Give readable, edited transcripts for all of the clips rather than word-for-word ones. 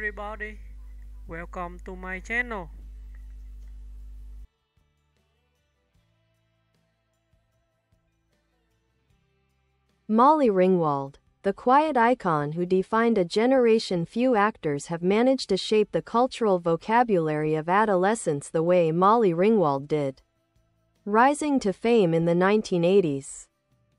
everybody, welcome to my channel. Molly Ringwald, the quiet icon who defined a generation. Few actors have managed to shape the cultural vocabulary of adolescence the way Molly Ringwald did. Rising to fame in the 1980s,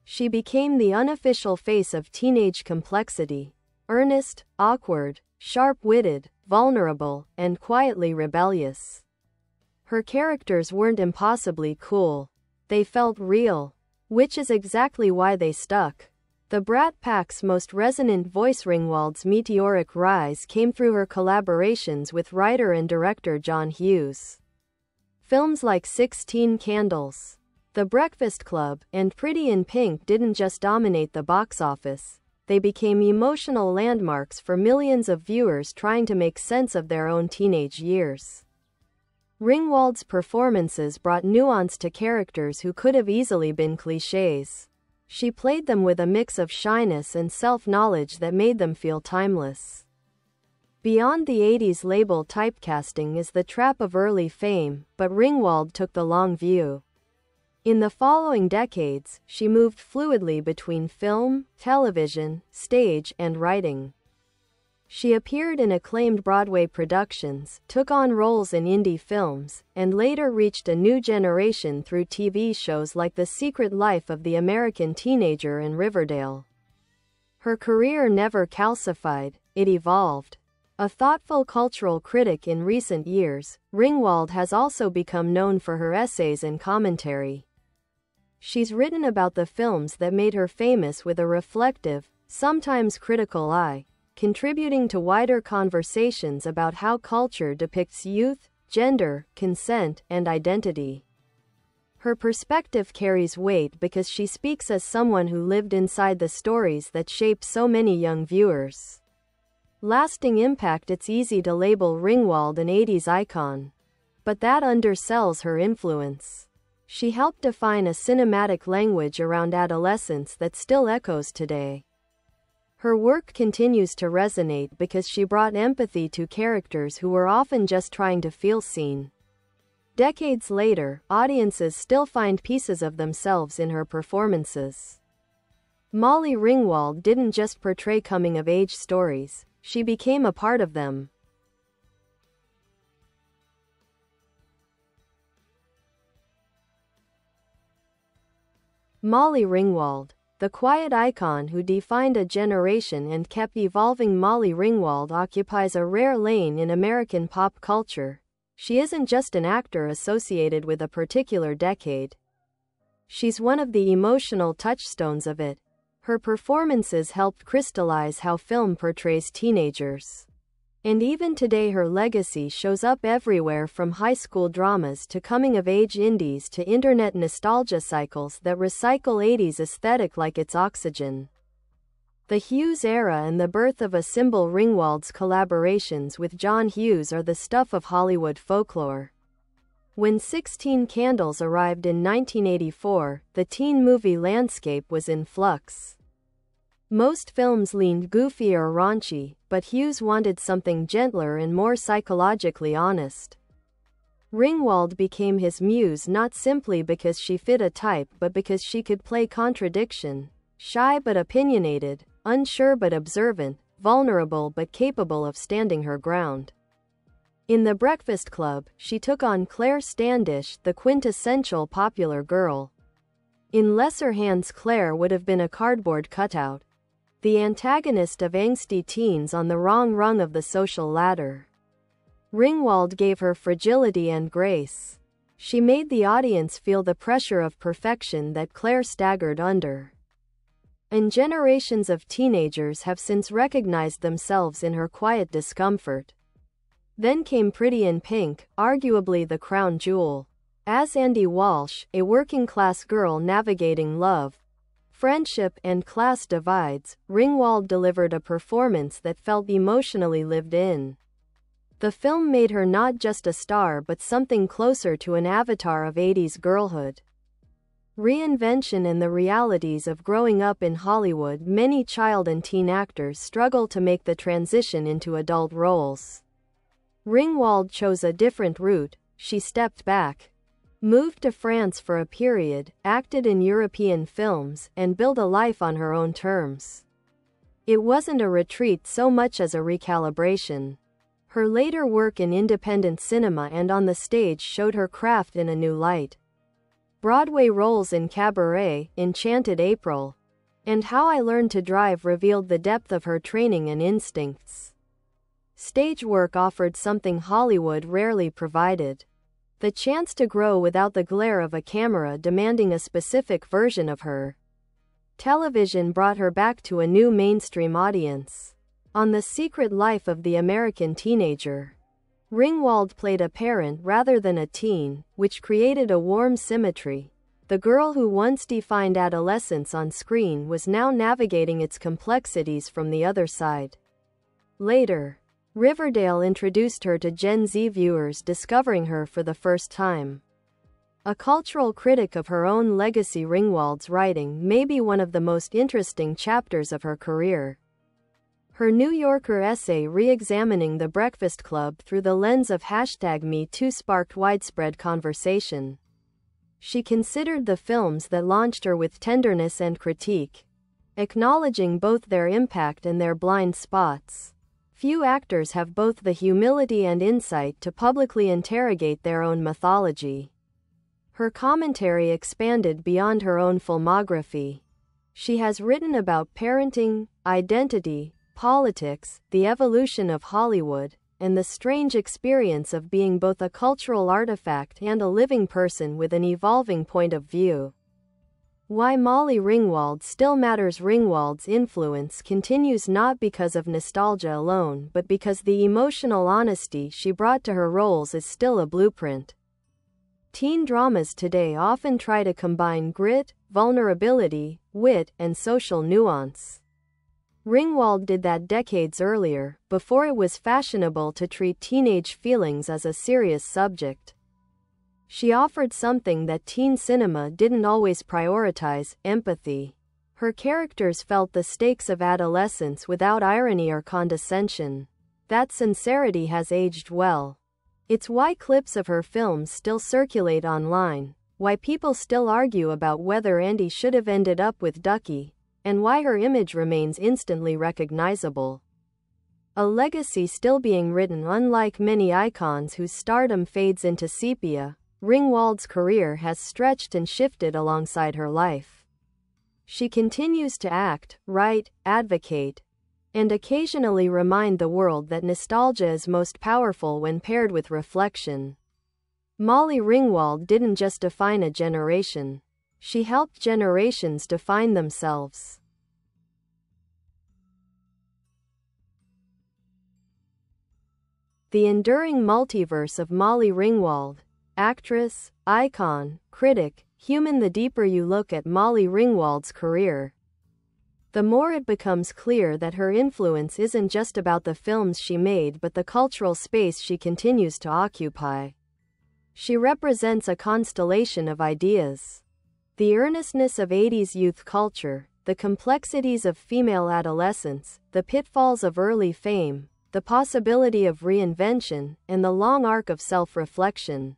she became the unofficial face of teenage complexity: earnest, awkward, sharp-witted, vulnerable, and quietly rebellious. Her characters weren't impossibly cool. They felt real, which is exactly why they stuck. The Brat Pack's most resonant voice, Ringwald's meteoric rise, came through her collaborations with writer and director John Hughes. Films like 16 Candles, The Breakfast Club, and Pretty in Pink didn't just dominate the box office, they became emotional landmarks for millions of viewers trying to make sense of their own teenage years. Ringwald's performances brought nuance to characters who could have easily been clichés. She played them with a mix of shyness and self-knowledge that made them feel timeless. Beyond the 80s label typecasting is the trap of early fame, but Ringwald took the long view. In the following decades, she moved fluidly between film, television, stage, and writing. She appeared in acclaimed Broadway productions, took on roles in indie films, and later reached a new generation through TV shows like The Secret Life of the American Teenager and Riverdale. Her career never calcified, it evolved. A thoughtful cultural critic in recent years, Ringwald has also become known for her essays and commentary. She's written about the films that made her famous with a reflective, sometimes critical eye, contributing to wider conversations about how culture depicts youth, gender, consent, and identity. Her perspective carries weight because she speaks as someone who lived inside the stories that shaped so many young viewers. Lasting impact. It's easy to label Ringwald an 80s icon, but that undersells her influence. She helped define a cinematic language around adolescence that still echoes today. Her work continues to resonate because she brought empathy to characters who were often just trying to feel seen. Decades later, audiences still find pieces of themselves in her performances. Molly Ringwald didn't just portray coming-of-age stories, she became a part of them. Molly Ringwald, the quiet icon who defined a generation and kept evolving. Molly Ringwald occupies a rare lane in American pop culture. She isn't just an actor associated with a particular decade. She's one of the emotional touchstones of it. Her performances helped crystallize how film portrays teenagers. And even today her legacy shows up everywhere, from high school dramas to coming-of-age indies to internet nostalgia cycles that recycle 80s aesthetic like it's oxygen. The Hughes era and the birth of a symbol. Ringwald's collaborations with John Hughes are the stuff of Hollywood folklore. When 16 Candles arrived in 1984, the teen movie landscape was in flux. Most films leaned goofy or raunchy, but Hughes wanted something gentler and more psychologically honest. Ringwald became his muse not simply because she fit a type but because she could play contradiction: shy but opinionated, unsure but observant, vulnerable but capable of standing her ground. In The Breakfast Club, she took on Claire Standish, the quintessential popular girl. In lesser hands, Claire would have been a cardboard cutout, the antagonist of angsty teens on the wrong rung of the social ladder. Ringwald gave her fragility and grace. She made the audience feel the pressure of perfection that Claire staggered under. And generations of teenagers have since recognized themselves in her quiet discomfort. Then came Pretty in Pink, arguably the crown jewel. As Andy Walsh, a working-class girl navigating love, friendship, and class divides, Ringwald delivered a performance that felt emotionally lived in. The film made her not just a star but something closer to an avatar of 80s girlhood. Reinvention and the realities of growing up in Hollywood. Many child and teen actors struggle to make the transition into adult roles. Ringwald chose a different route. She stepped back, moved to France for a period, acted in European films, and built a life on her own terms. It wasn't a retreat so much as a recalibration. Her later work in independent cinema and on the stage showed her craft in a new light. Broadway roles in Cabaret, Enchanted April, and How I Learned to Drive revealed the depth of her training and instincts. Stage work offered something Hollywood rarely provided: the chance to grow without the glare of a camera demanding a specific version of her. Television brought her back to a new mainstream audience. On The Secret Life of the American Teenager, Ringwald played a parent rather than a teen, which created a warm symmetry. The girl who once defined adolescence on screen was now navigating its complexities from the other side. Later, Riverdale introduced her to Gen Z viewers discovering her for the first time. A cultural critic of her own legacy, Ringwald's writing may be one of the most interesting chapters of her career. Her New Yorker essay re-examining The Breakfast Club through the lens of #MeToo sparked widespread conversation. She considered the films that launched her with tenderness and critique, acknowledging both their impact and their blind spots. Few actors have both the humility and insight to publicly interrogate their own mythology. Her commentary expanded beyond her own filmography. She has written about parenting, identity, politics, the evolution of Hollywood, and the strange experience of being both a cultural artifact and a living person with an evolving point of view. Why Molly Ringwald still matters. Ringwald's influence continues not because of nostalgia alone, but because the emotional honesty she brought to her roles is still a blueprint. Teen dramas today often try to combine grit, vulnerability, wit, and social nuance. Ringwald did that decades earlier, before it was fashionable to treat teenage feelings as a serious subject. She offered something that teen cinema didn't always prioritize: empathy. Her characters felt the stakes of adolescence without irony or condescension. That sincerity has aged well. It's why clips of her films still circulate online, why people still argue about whether Andy should have ended up with Ducky, and why her image remains instantly recognizable. A legacy still being written. Unlike many icons whose stardom fades into sepia, Ringwald's career has stretched and shifted alongside her life. She continues to act, write, advocate, and occasionally remind the world that nostalgia is most powerful when paired with reflection. Molly Ringwald didn't just define a generation. She helped generations define themselves. The enduring multiverse of Molly Ringwald. Actress, icon, critic, human. The deeper you look at Molly Ringwald's career, the more it becomes clear that her influence isn't just about the films she made but the cultural space she continues to occupy. She represents a constellation of ideas. The earnestness of 80s youth culture, the complexities of female adolescence, the pitfalls of early fame, the possibility of reinvention, and the long arc of self-reflection.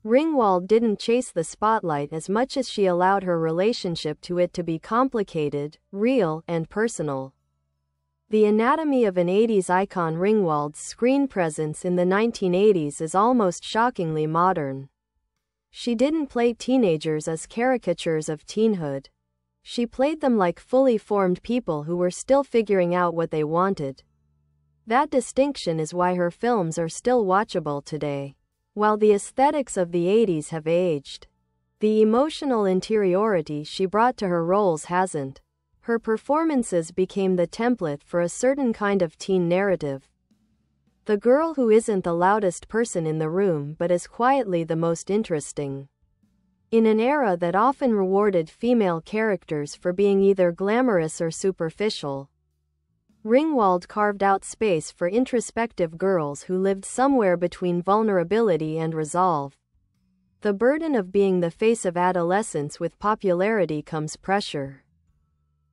Ringwald didn't chase the spotlight as much as she allowed her relationship to it to be complicated, real, and personal. The anatomy of an 80s icon. Ringwald's screen presence in the 1980s is almost shockingly modern. She didn't play teenagers as caricatures of teenhood. She played them like fully formed people who were still figuring out what they wanted. That distinction is why her films are still watchable today. While the aesthetics of the 80s have aged, the emotional interiority she brought to her roles hasn't. Her performances became the template for a certain kind of teen narrative. The girl who isn't the loudest person in the room but is quietly the most interesting. In an era that often rewarded female characters for being either glamorous or superficial, Ringwald carved out space for introspective girls who lived somewhere between vulnerability and resolve. The burden of being the face of adolescence. With popularity comes pressure.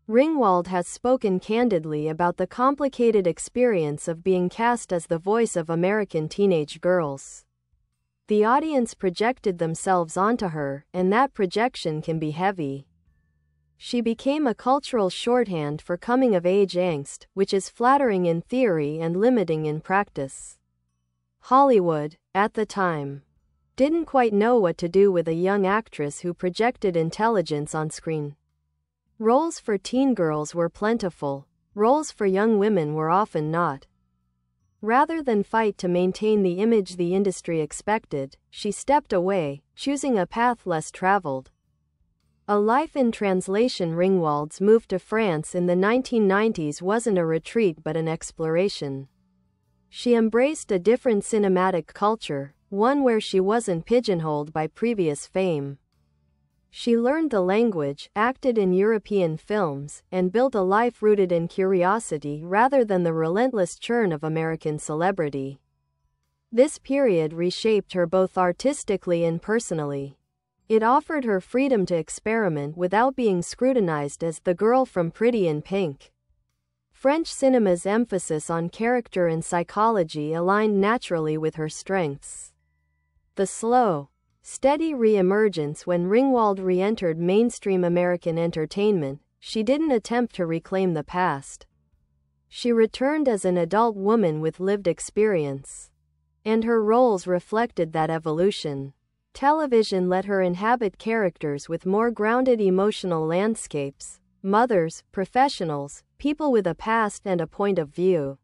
Ringwald has spoken candidly about the complicated experience of being cast as the voice of American teenage girls. The audience projected themselves onto her, and that projection can be heavy. She became a cultural shorthand for coming-of-age angst, which is flattering in theory and limiting in practice. Hollywood, at the time, didn't quite know what to do with a young actress who projected intelligence on screen. Roles for teen girls were plentiful. Roles for young women were often not. Rather than fight to maintain the image the industry expected, she stepped away, choosing a path less traveled. A life in translation. Ringwald's move to France in the 1990s wasn't a retreat but an exploration. She embraced a different cinematic culture, one where she wasn't pigeonholed by previous fame. She learned the language, acted in European films, and built a life rooted in curiosity rather than the relentless churn of American celebrity. This period reshaped her both artistically and personally. It offered her freedom to experiment without being scrutinized as the girl from Pretty in Pink. French cinema's emphasis on character and psychology aligned naturally with her strengths. The slow, steady re-emergence. When Ringwald re-entered mainstream American entertainment, she didn't attempt to reclaim the past. She returned as an adult woman with lived experience. And her roles reflected that evolution. Television let her inhabit characters with more grounded emotional landscapes, mothers, professionals, people with a past and a point of view.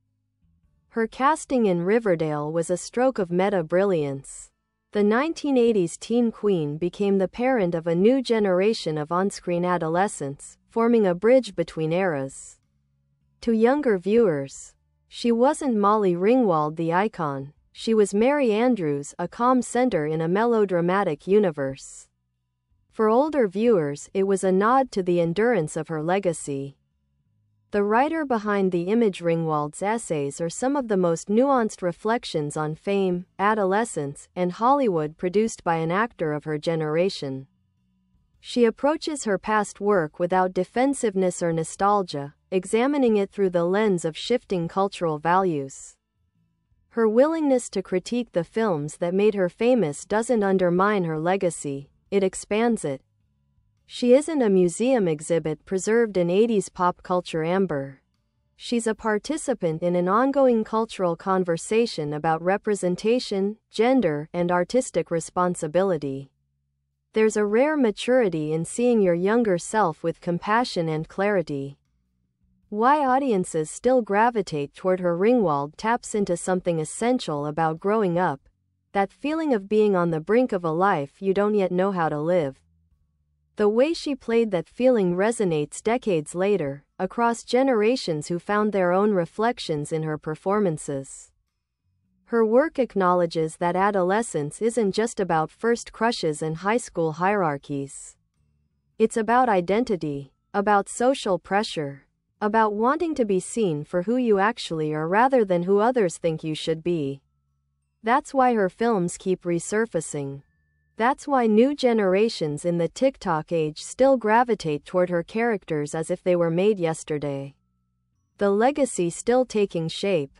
Her casting in Riverdale was a stroke of meta-brilliance. The 1980s teen queen became the parent of a new generation of on-screen adolescents, forming a bridge between eras. To younger viewers, she wasn't Molly Ringwald the icon, she was Mary Andrews, a calm center in a melodramatic universe. For older viewers, it was a nod to the endurance of her legacy. The writer behind the image. Ringwald's essays are some of the most nuanced reflections on fame, adolescence, and Hollywood produced by an actor of her generation. She approaches her past work without defensiveness or nostalgia, examining it through the lens of shifting cultural values. Her willingness to critique the films that made her famous doesn't undermine her legacy, it expands it. She isn't a museum exhibit preserved in 80s pop culture amber. She's a participant in an ongoing cultural conversation about representation, gender, and artistic responsibility. There's a rare maturity in seeing your younger self with compassion and clarity. Why audiences still gravitate toward her. Ringwald taps into something essential about growing up, that feeling of being on the brink of a life you don't yet know how to live. The way she played that feeling resonates decades later, across generations who found their own reflections in her performances. Her work acknowledges that adolescence isn't just about first crushes and high school hierarchies. It's about identity, about social pressure, about wanting to be seen for who you actually are rather than who others think you should be. That's why her films keep resurfacing. That's why new generations in the TikTok age still gravitate toward her characters as if they were made yesterday. The legacy still taking shape.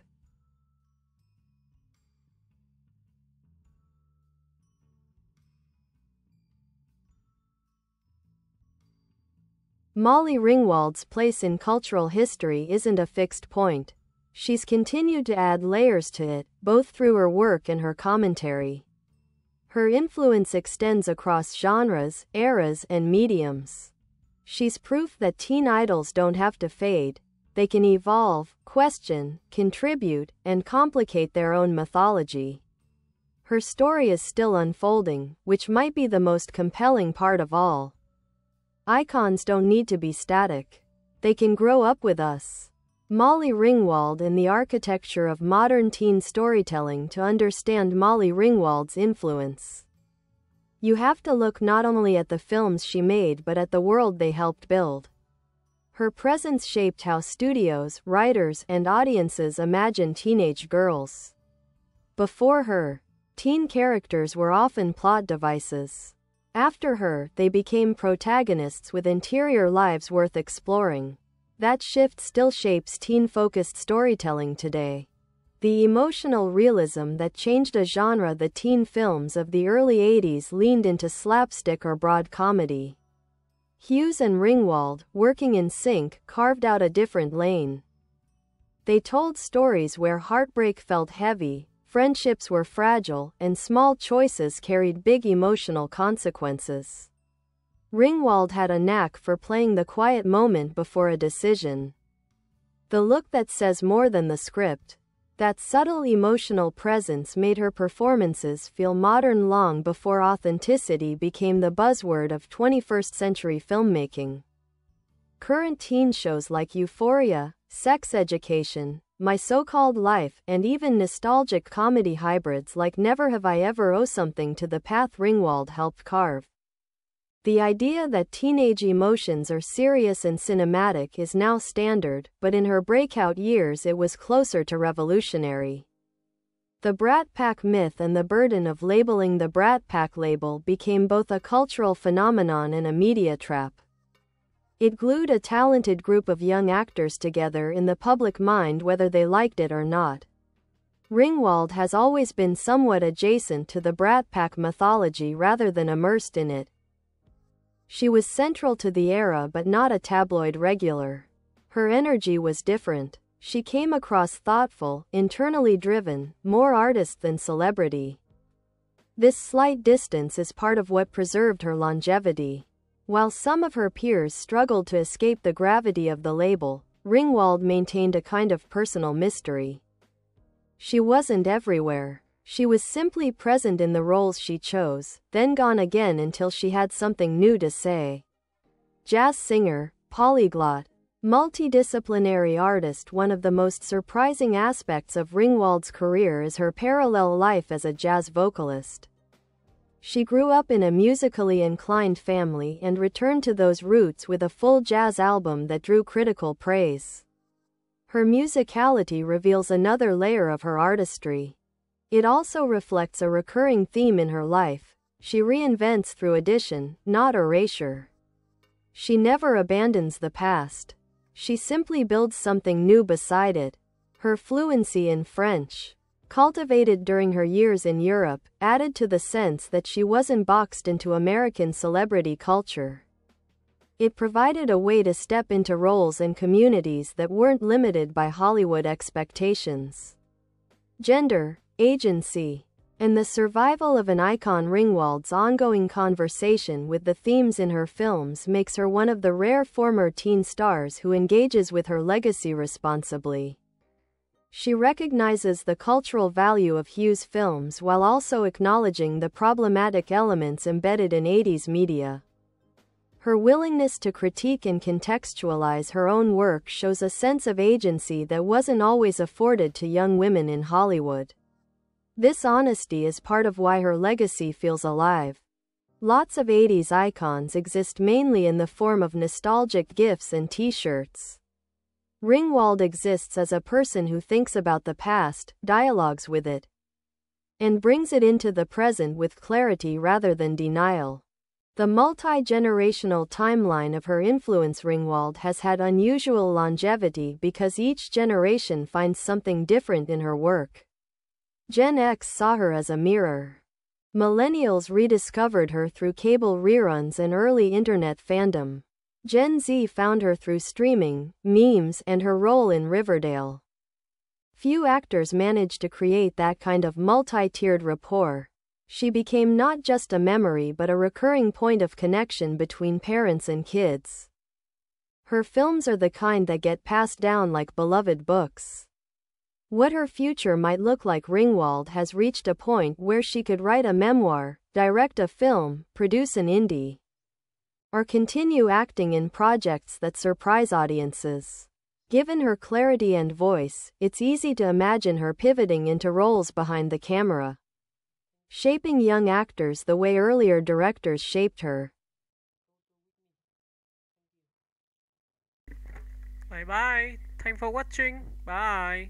Molly Ringwald's place in cultural history isn't a fixed point. She's continued to add layers to it, both through her work and her commentary. Her influence extends across genres, eras, and mediums. She's proof that teen idols don't have to fade. They can evolve, question, contribute, and complicate their own mythology. Her story is still unfolding, which might be the most compelling part of all. Icons don't need to be static. They can grow up with us. Molly Ringwald and the architecture of modern teen storytelling. To understand Molly Ringwald's influence, you have to look not only at the films she made but at the world they helped build. Her presence shaped how studios, writers, and audiences imagine teenage girls. Before her, Teen characters were often plot devices. After her, they became protagonists with interior lives worth exploring. That shift still shapes teen-focused storytelling today. The emotional realism that changed a genre. The teen films of the early 80s leaned into slapstick or broad comedy. Hughes and Ringwald, working in sync, carved out a different lane. They told stories where heartbreak felt heavy, friendships were fragile, and small choices carried big emotional consequences. Ringwald had a knack for playing the quiet moment before a decision. The look that says more than the script. That subtle emotional presence made her performances feel modern long before authenticity became the buzzword of 21st century filmmaking. Current teen shows like Euphoria, Sex Education, My So-Called Life, and even nostalgic comedy hybrids like Never Have I Ever owe something to the path Ringwald helped carve. The idea that teenage emotions are serious and cinematic is now standard, but in her breakout years it was closer to revolutionary. The Brat Pack myth and the burden of labeling the Brat Pack label became both a cultural phenomenon and a media trap. It glued a talented group of young actors together in the public mind whether they liked it or not. Ringwald has always been somewhat adjacent to the Brat Pack mythology rather than immersed in it. She was central to the era but not a tabloid regular. Her energy was different. She came across thoughtful, internally driven, more artist than celebrity. This slight distance is part of what preserved her longevity. While some of her peers struggled to escape the gravity of the label, Ringwald maintained a kind of personal mystery. She wasn't everywhere. She was simply present in the roles she chose, then gone again until she had something new to say. Jazz singer, polyglot, multidisciplinary artist. One of the most surprising aspects of Ringwald's career is her parallel life as a jazz vocalist. She grew up in a musically inclined family and returned to those roots with a full jazz album that drew critical praise. Her musicality reveals another layer of her artistry. It also reflects a recurring theme in her life. She reinvents through addition, not erasure. She never abandons the past. She simply builds something new beside it. Her fluency in French, cultivated during her years in Europe, added to the sense that she wasn't boxed into American celebrity culture. It provided a way to step into roles and communities that weren't limited by Hollywood expectations. Gender, agency, and the survival of an icon. Ringwald's ongoing conversation with the themes in her films makes her one of the rare former teen stars who engages with her legacy responsibly. She recognizes the cultural value of Hughes films while also acknowledging the problematic elements embedded in 80s media. Her willingness to critique and contextualize her own work shows a sense of agency that wasn't always afforded to young women in Hollywood. This honesty is part of why her legacy feels alive. Lots of 80s icons exist mainly in the form of nostalgic gifs and t-shirts. Ringwald exists as a person who thinks about the past, dialogues with it, and brings it into the present with clarity rather than denial. The multi-generational timeline of her influence. Ringwald has had unusual longevity because each generation finds something different in her work. Gen X saw her as a mirror. Millennials rediscovered her through cable reruns and early internet fandom. Gen Z found her through streaming, memes, and her role in Riverdale. Few actors manage to create that kind of multi-tiered rapport. She became not just a memory but a recurring point of connection between parents and kids. Her films are the kind that get passed down like beloved books. What her future might look like. Ringwald has reached a point where she could write a memoir, direct a film, produce an indie, or continue acting in projects that surprise audiences. Given her clarity and voice, it's easy to imagine her pivoting into roles behind the camera, shaping young actors the way earlier directors shaped her. Bye bye. Thanks for watching. Bye.